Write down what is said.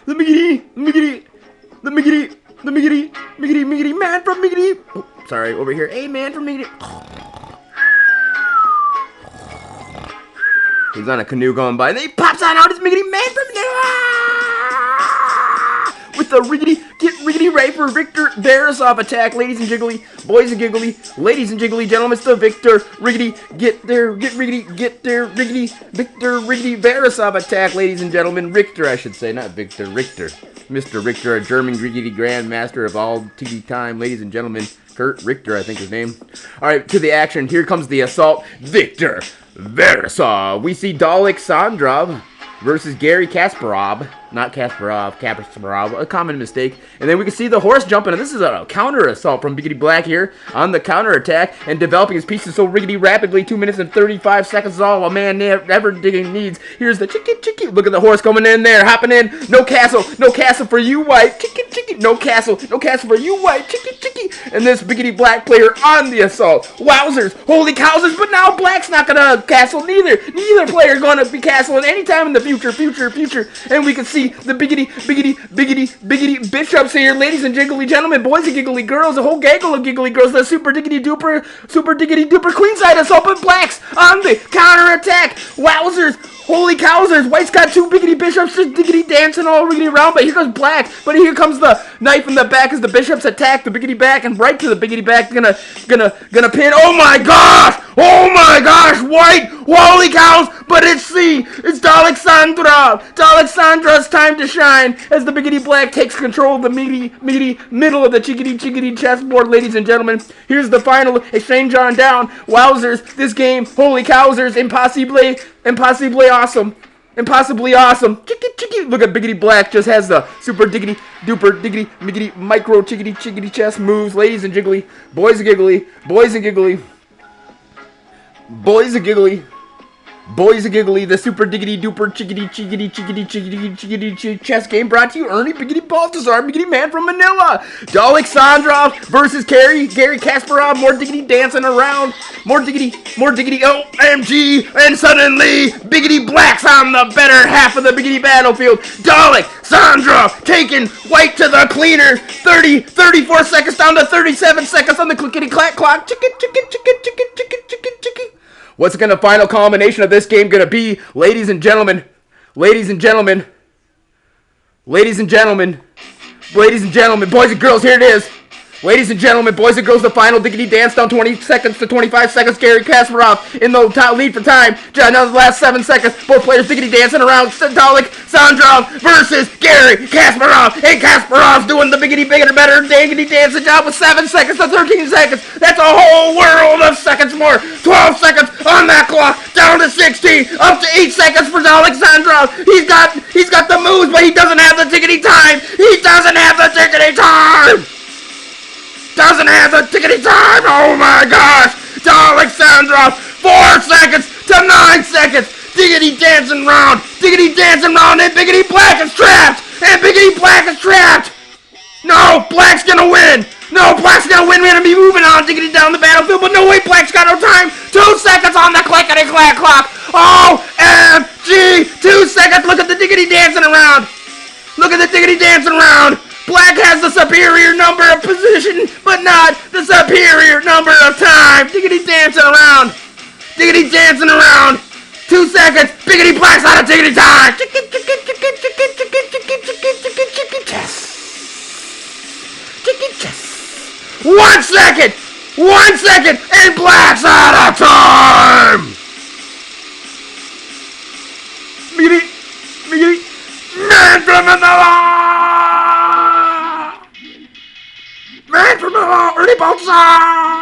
the Miggity man from Miggity. Oh, sorry, over here. Hey, man from Miggity. He's on a canoe going by, and then he pops on out his Miggity man from with the riggedy right for Richter Veresov Attack, ladies and jiggly, boys and giggly, ladies and jiggly, gentlemen. It's the Victor Riggedy, get there, riggedy, Victor Riggedy Veresov Attack, ladies and gentlemen. Richter, I should say, not Victor, Richter. Mr. Richter, a German riggedy grandmaster of all TV time, ladies and gentlemen. Kurt Richter, I think his name. All right, to the action. Here comes the assault. Richter Veresov. We see Alexandrov versus Gary Kasparov. Not Kasparov, a common mistake. And then we can see the horse jumping, and this is a counter assault from Biggity Black here on the counter attack and developing his pieces so riggedy rapidly. 2 minutes and 35 seconds is all a man ever digging needs. Here's the chicky. Look at the horse coming in there, hopping in. No castle for you, white. Chicky. No castle for you, white. Chicky. And this Biggity Black player on the assault. Wowzers, holy cowsers, but now Black's not gonna castle neither. Neither player gonna be castling anytime in the future. And we can see the biggity bishops here, ladies and jiggly gentlemen, boys and giggly girls, a whole gaggle of giggly girls, the super diggity duper queenside assault, but Blacks on the counter attack. Wowzers, holy cowsers, White's got two biggity bishops just diggity dancing all riggedy around, but here comes Black, but here comes the knife in the back as the bishops attack the biggity back, and right to the biggity back, gonna pin. Oh my gosh, White, holy cows, but it's Alexandra's time to shine as the Biggity Black takes control of the meaty middle of the chickity chessboard, ladies and gentlemen. Here's the final exchange on down. Wowzers, this game, holy cowsers, impossibly awesome. Impossibly awesome. Chicky. Look at Biggity Black just has the super diggity duper diggity miggity micro chickity chess moves, ladies and jiggly, boys and giggly, the super diggity duper chickity chess game brought to you, Ernie Biggity Balthazar, Biggity Man from Manila. Alexandrov versus Gary Kasparov, more diggity dancing around, more diggity, OMG, and suddenly Biggity Black's on the better half of the Biggity battlefield. Alexandrov taking White to the cleaner, 34 seconds down to 37 seconds on the clickety clack clock. Chicky. What's the final culmination of this game gonna be, ladies and gentlemen, boys and girls, here it is. Ladies and gentlemen, boys and girls, the final diggity dance down 20 seconds to 25 seconds. Gary Kasparov in the lead for time. Now the last 7 seconds. Both players diggity dancing around. Alexandrov versus Gary Kasparov. Hey, Kasparov's doing the biggity better diggity dancing job with 7 seconds to 13 seconds. That's a whole world of seconds more. 12 seconds on that clock. Down to 16. Up to 8 seconds for Alexandrov. He's got the moves, but he doesn't have the tickety time. Oh my gosh! Alexandrov, 4 seconds to 9 seconds. Diggity dancing round, and Biggity Black is trapped. No, Black's gonna win. We're gonna be moving on, diggity down the battlefield, but no way, Black's got no time. 2 seconds on the clickety clack clock. OMG, 2 seconds. Look at the diggity dancing around. Black has the superior number of position, but not the superior number of time. Diggity dancing around. 2 seconds. Biggity Black's out of diggity time. Chicky chess. 1 second, and Black's out of time. Biggity, man from Manila, Ernie Balthazar.